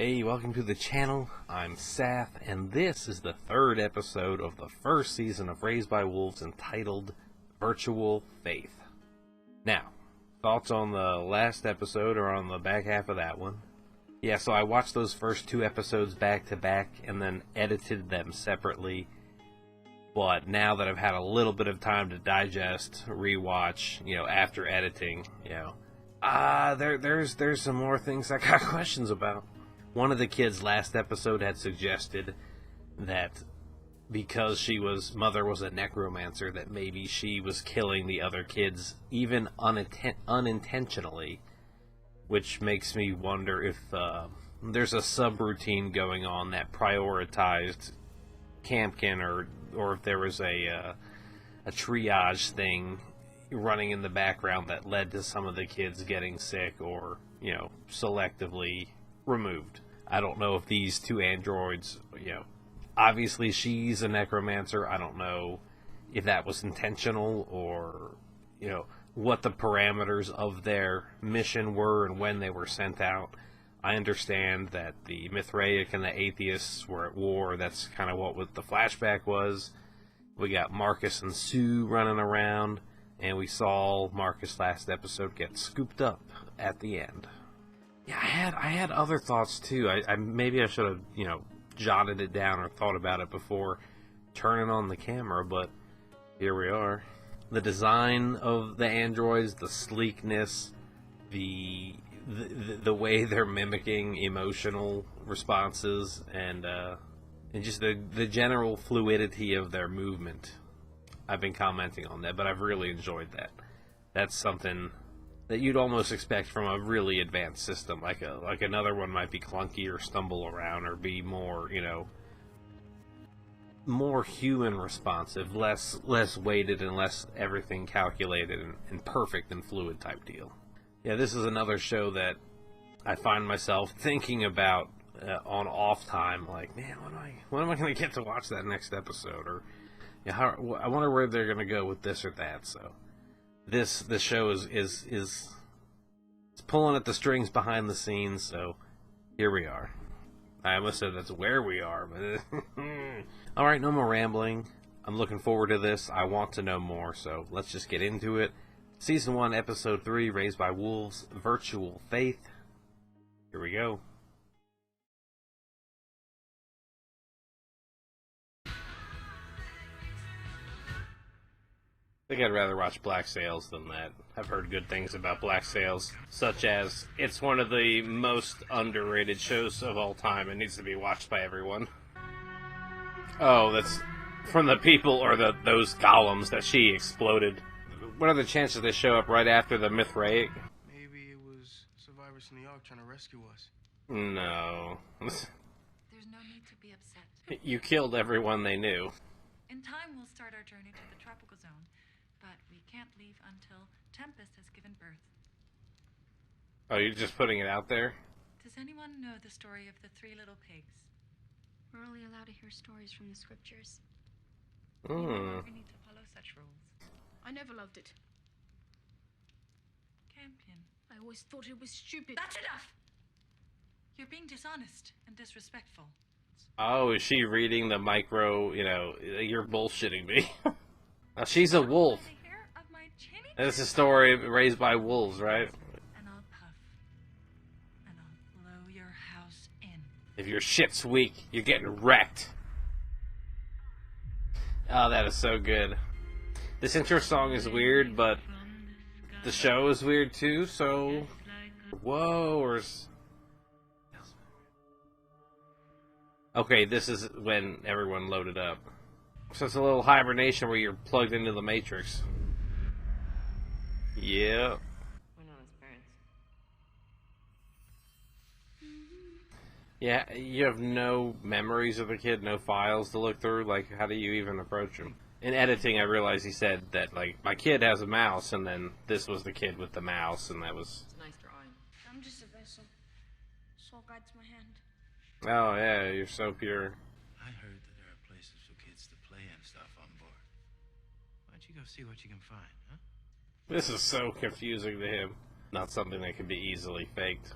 Hey, welcome to the channel. I'm Sath, and this is the third episode of the first season of Raised by Wolves entitled Virtual Faith. Now, thoughts on the last episode or on the back half of that one? Yeah, so I watched those first two episodes back to back and then edited them separately. But now that I've had a little bit of time to digest, rewatch, after editing, there's some more things I got questions about. One of the kids last episode had suggested that because mother was a necromancer, that maybe she was killing the other kids even unintentionally, which makes me wonder if there's a subroutine going on that prioritized Campion, or if there was a triage thing running in the background that led to some of the kids getting sick or, selectively removed. I don't know if these two androids, obviously she's a necromancer. I don't know if that was intentional or, what the parameters of their mission were and when they were sent out. I understand that the Mithraic and the atheists were at war. That's kind of what the flashback was. We got Marcus and Sue running around, and we saw Marcus last episode get scooped up at the end. Yeah, I had other thoughts too. Maybe I should have, jotted it down or thought about it before turning on the camera, but here we are. The design of the androids, the sleekness, the way they're mimicking emotional responses, and just the general fluidity of their movement. I've been commenting on that, but I've really enjoyed that. That's something that you'd almost expect from a really advanced system, like another one might be clunky or stumble around or be more, more human responsive, less weighted and less everything calculated and perfect and fluid type deal. Yeah, this is another show that I find myself thinking about on off time, like, man, when am I going to get to watch that next episode, or I wonder where they're going to go with this or that. So this show is it's pulling at the strings behind the scenes, so here we are. I almost said that's where we are, but alright, no more rambling. I'm looking forward to this. I want to know more, so let's just get into it. Season 1, Episode 3, Raised by Wolves, Virtual Faith. Here we go. I think I'd rather watch Black Sails than that. I've heard good things about Black Sails, such as it's one of the most underrated shows of all time. It needs to be watched by everyone. Oh, that's from the people or those golems that she exploded. What are the chances they show up right after the Mithraic? Maybe it was survivors in the Ark trying to rescue us. No. There's no need to be upset. You killed everyone they knew. In time, we'll start our journey to the tropical zone, but we can't leave until Tempest has given birth. Oh, you're just putting it out there? Does anyone know the story of the three little pigs? We're only allowed to hear stories from the scriptures. You no longer need to follow such rules. I never loved it. Campion. I always thought it was stupid. That's enough! You're being dishonest and disrespectful. Oh, is she reading the micro, you're bullshitting me. Now, she's a wolf. This is a story raised by wolves, right? And I'll puff. And I'll blow your house in. If your shit's weak, you're getting wrecked. Oh, that is so good. This intro song is weird, but the show is weird too, so... Whoa, okay, this is when everyone loaded up. So it's a little hibernation where you're plugged into the Matrix. Yeah. We're not his parents. Yeah, you have no memories of the kid, no files to look through. Like, how do you even approach him? In editing, I realized he said that, like, my kid has a mouse, and then this was the kid with the mouse, and that was... It's a nice drawing. I'm just a vessel. Soul guides my hand. Oh, yeah, you're so pure. I heard that there are places for kids to play and stuff on board. Why don't you go see what you can find, huh? This is so confusing to him. Not something that can be easily faked.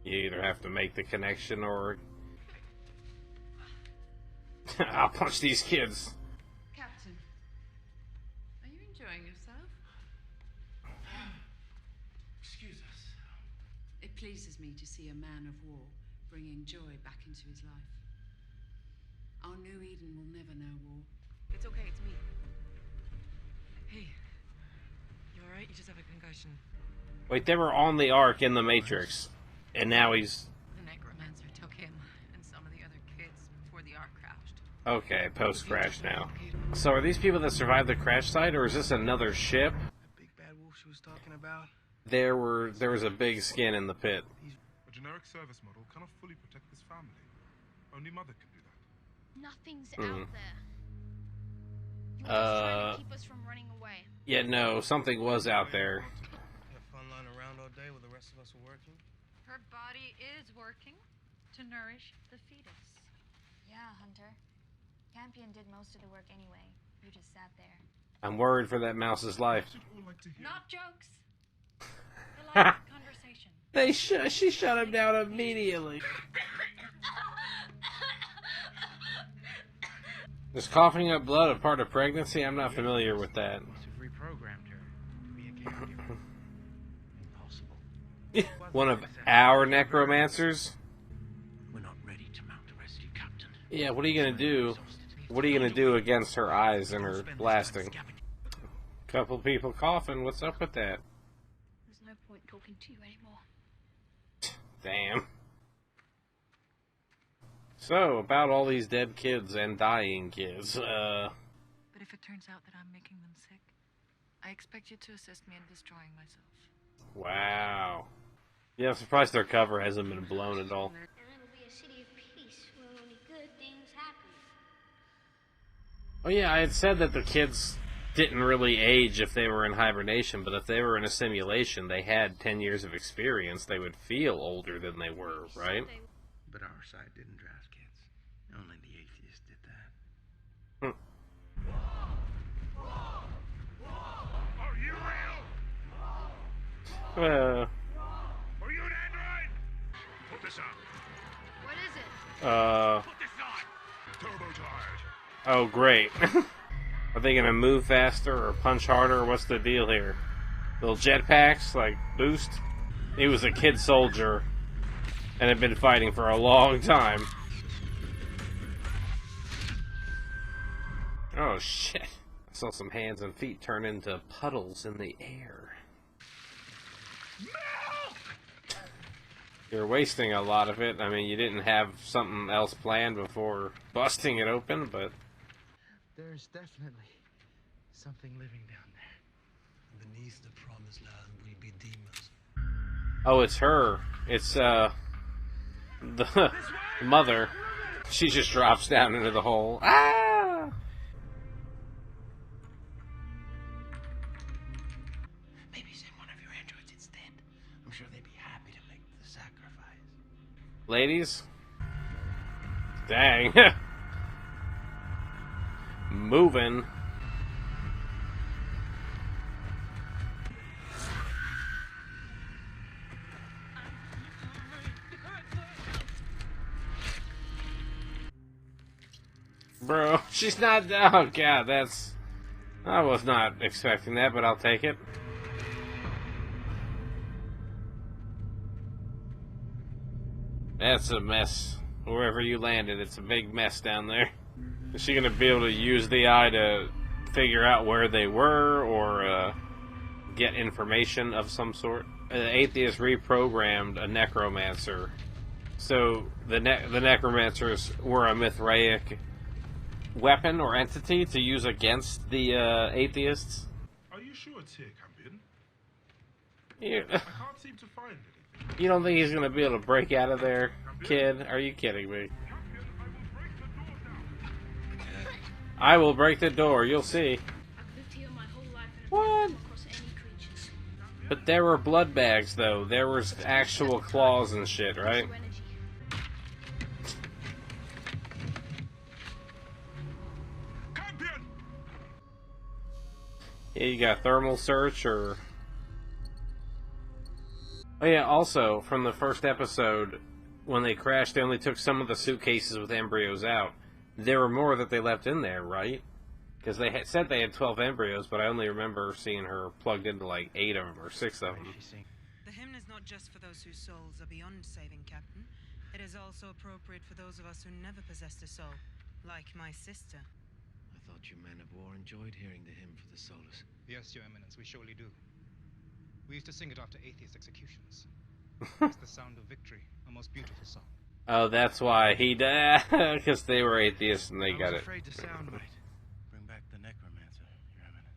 You either have to make the connection or... I'll punch these kids. Captain, are you enjoying yourself? Excuse us. It pleases me to see a man of war bringing joy back into his life. Our new Eden will never know war. It's okay, it's me. Hey, you alright? You just have a concussion. Wait, they were on the Ark in the Matrix, and now he's... The necromancer took him and some of the other kids before the Ark crashed. Okay, post-crash now. So are these people that survived the crash site, or is this another ship? That big bad wolf she was talking about? There was a big skin in the pit. A generic service model cannot fully protect this family. Only Mother can do that. Nothing's out there. You were just trying to keep us from running away. Yeah, no, something was out there. You have fun lying around all day while the rest of us are working? Her body is working to nourish the fetus. Yeah, Hunter. Campion did most of the work anyway. You just sat there. I'm worried for that mouse's life. Should all like to hear. Not jokes. Polite conversation. She shut him down immediately. Is coughing up blood a part of pregnancy? I'm not familiar with that. We've reprogrammed her to be a caregiver. Impossible. One of our necromancers? We're not ready to mount a rescue, Captain. Yeah, what are you gonna do? What are you gonna do against her eyes and her blasting? Couple people coughing, what's up with that? There's no point talking to you anymore. Damn. So, about all these dead kids and dying kids, But if it turns out that I'm making them sick, I expect you to assist me in destroying myself. wow. Yeah, I'm surprised their cover hasn't been blown at all. And it'll be a city of peace where only good things happen. Oh yeah, I had said that the kids didn't really age if they were in hibernation, but if they were in a simulation, they had 10 years of experience, they would feel older than they were, right? But our side didn't draft kids. Only the atheists did that. Are you real? Uh, Are you an android? Put this on. What is it? Put this on. Turbocharged. oh great. Are they gonna move faster or punch harder? What's the deal here? Little jetpacks, like, boost? He was a kid soldier and had been fighting for a long time. Oh shit. I saw some hands and feet turn into puddles in the air. You're wasting a lot of it. I mean, you didn't have something else planned before busting it open, but... There's definitely something living down there. Beneath the promised land will be demons. Oh, it's her. It's, the mother. She just drops down into the hole. Ah! Maybe send one of your androids instead. I'm sure they'd be happy to make the sacrifice. Ladies? Dang. Moving. Bro, she's not... Oh, God, that's... I was not expecting that, but I'll take it. That's a mess. Wherever you landed, it's a big mess down there. Is she gonna be able to use the eye to figure out where they were, or get information of some sort? The atheist reprogrammed a necromancer. So the necromancers were a Mithraic weapon or entity to use against the atheists? Are you sure it's here, Campion? You, I can't seem to find anything. you don't think he's gonna be able to break out of there, kid? Are you kidding me? Campion, I will break the door, you'll see. I've lived here my whole life and What? I've never come across any creatures. But there were blood bags, though. There was actual claws and shit, right? No energy. Campion! Yeah, you got thermal search, or... Oh yeah, also, from the first episode, when they crashed, they only took some of the suitcases with embryos out. There were more that they left in there, right? Because they had said they had 12 embryos, but I only remember seeing her plugged into like 8 of them or 6 of them. The hymn is not just for those whose souls are beyond saving, Captain. It is also appropriate for those of us who never possessed a soul, like my sister. I thought you men of war enjoyed hearing the hymn for the soulless. Yes, Your Eminence, we surely do. We used to sing it after atheist executions. It's the sound of victory, a most beautiful song. Oh, that's why he died, because they were atheists and they got I was it. afraid to sound right. Bring back the necromancer, Your Eminence.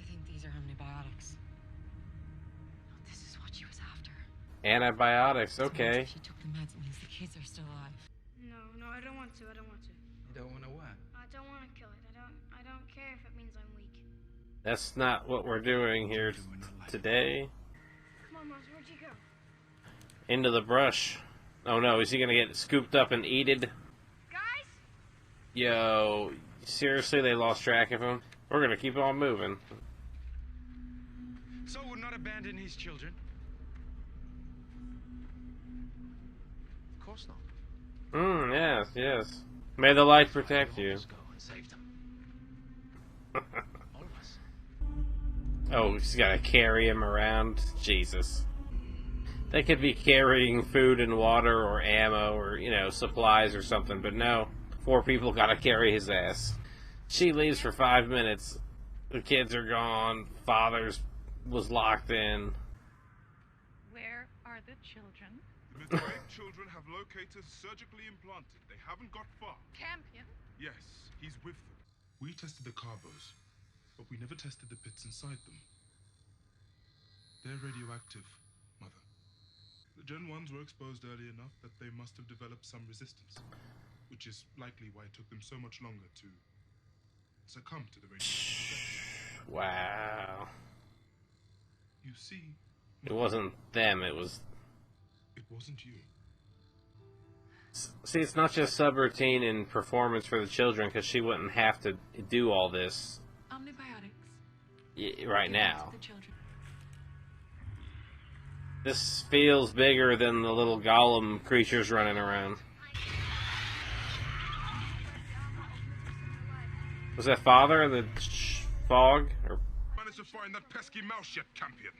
I think these are antibiotics. Oh, this is what she was after. Antibiotics, So okay. if she took the meds, it means the kids are still alive. No, I don't want to. You don't want to what? I don't want to kill it. I don't care if it means I'm weak. That's not what we're doing here today. Come on, Mars, where'd you go? Into the brush. Oh no, is he gonna get scooped up and eated? Guys? Yo, seriously, they lost track of him? We're gonna keep on moving. So would not abandon his children? Of course not. Yes, yes. May the light protect you. Go and save them. All of us. Oh, he's gotta carry him around? Jesus. They could be carrying food and water or ammo or, you know, supplies or something, but no. 4 people gotta carry his ass. She leaves for 5 minutes. The kids are gone. Father's was locked in. Where are the children? The Mithraic children have locators surgically implanted. They haven't got far. Campion? Yes, he's with them. We tested the carbos, but we never tested the bits inside them. They're radioactive, Mother. The Gen 1s were exposed early enough that they must have developed some resistance, which is likely why it took them so much longer to succumb to the radiation effects. Wow. You see, It wasn't them, it was... it wasn't you. See, it's not just subroutine and performance for the children, because she wouldn't have to do all this Antibiotics. right Give them now. to the children. This feels bigger than the little golem creatures running around. Was that father in the fog? Or... Managed to find that pesky mouse yet, Campion?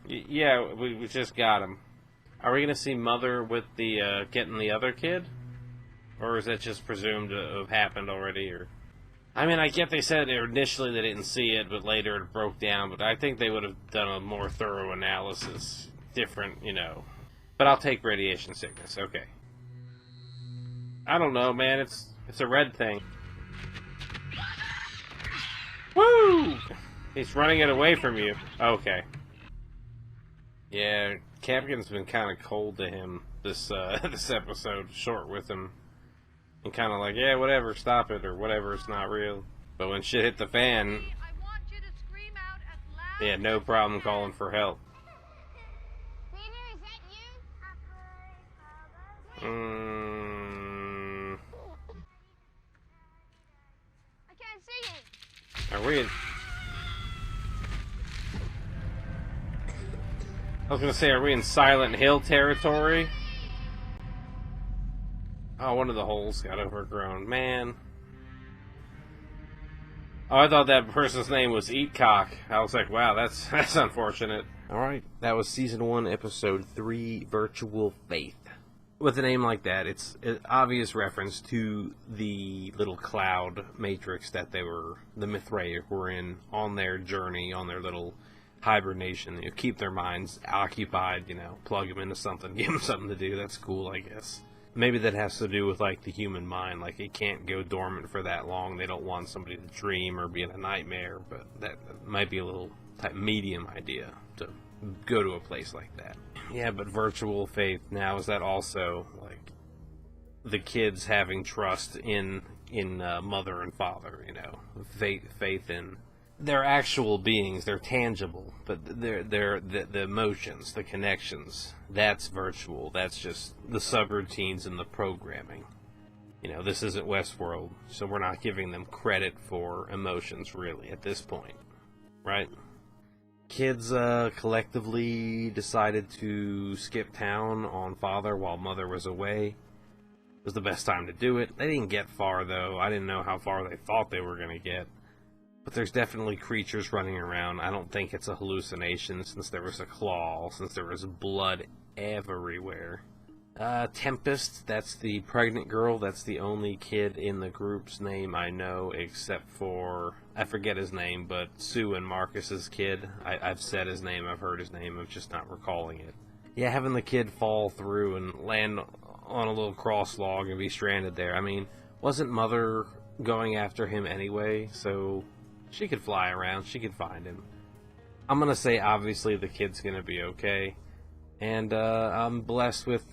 Yeah, we just got him. Are we going to see Mother with the getting the other kid? Or is that just presumed to have happened already? Or I mean, I get they said initially they didn't see it, but later it broke down. But I think they would have done a more thorough analysis. Different, you know. But I'll take radiation sickness. Okay. I don't know, man. It's a red thing. Woo! He's running it away from you. Okay. Yeah, Campion's been kind of cold to him this this episode, short with him, and kind of like, yeah, whatever, stop it, or whatever, it's not real. But when shit hit the fan, I want you to scream out as loud he had no problem calling for help. Peter, is that you? I can't see you. Are we in... I was gonna say, are we in Silent Hill territory? Oh, one of the holes got overgrown. Man. Oh, I thought that person's name was Eatcock. I was like, wow, that's unfortunate. Alright, that was Season 1, Episode 3, Virtual Faith. With a name like that, it's an obvious reference to the little cloud matrix that the Mithraic were in on their journey, on their little hibernation. You know, keep their minds occupied, you know, plug them into something, give them something to do. That's cool, I guess. Maybe that has to do with, like, the human mind. Like, it can't go dormant for that long. They don't want somebody to dream or be in a nightmare, but that might be a little type medium idea to go to a place like that. Yeah, but virtual faith now, is that also, like, the kids having trust in mother and father, you know, faith in... They're actual beings, they're tangible, but they're the emotions, the connections, that's virtual. That's just the subroutines and the programming. You know, this isn't Westworld, so we're not giving them credit for emotions, really, at this point. Right? Kids collectively decided to skip town on Father while Mother was away. It was the best time to do it. They didn't get far, though. I didn't know how far they thought they were going to get. But there's definitely creatures running around. I don't think it's a hallucination, since there was a claw, since there was blood everywhere. Tempest, that's the pregnant girl. That's the only kid in the group's name I know, except for, I forget his name, but Sue and Marcus's kid. I've said his name, I've heard his name, I'm just not recalling it. Yeah, having the kid fall through and land on a little cross log and be stranded there. I mean, wasn't Mother going after him anyway? So she could fly around, she could find him. I'm gonna say obviously the kid's gonna be okay. And I'm blessed with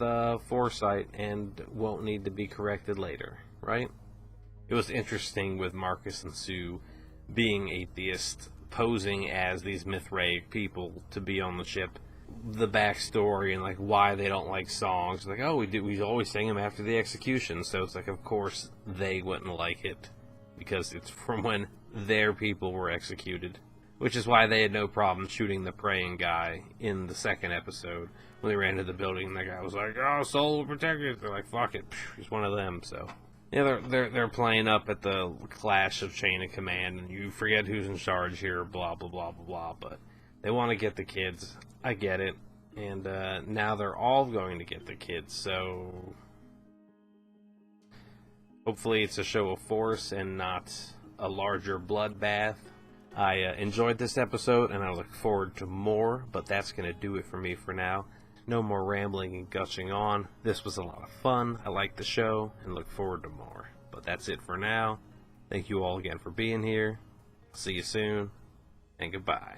foresight and won't need to be corrected later, right? It was interesting with Marcus and Sue being atheists, posing as these Mithraic people to be on the ship. The backstory and like why they don't like songs. Like, oh, we always sing them after the execution. So it's like, of course they wouldn't like it because it's from when their people were executed. Which is why they had no problem shooting the praying guy in the second episode. When they ran to the building, and the guy was like, oh, soul will protect you. They're like, fuck it, he's one of them, so. Yeah, they're playing up at the clash of chain of command, and you forget who's in charge here, blah, blah, blah, blah, blah. But they want to get the kids. I get it. And now they're all going to get the kids, so. Hopefully it's a show of force and not a larger bloodbath. I enjoyed this episode, and I look forward to more, but that's going to do it for me for now. No more rambling and gushing on. This was a lot of fun. I like the show, and look forward to more. But that's it for now. Thank you all again for being here. See you soon, and goodbye.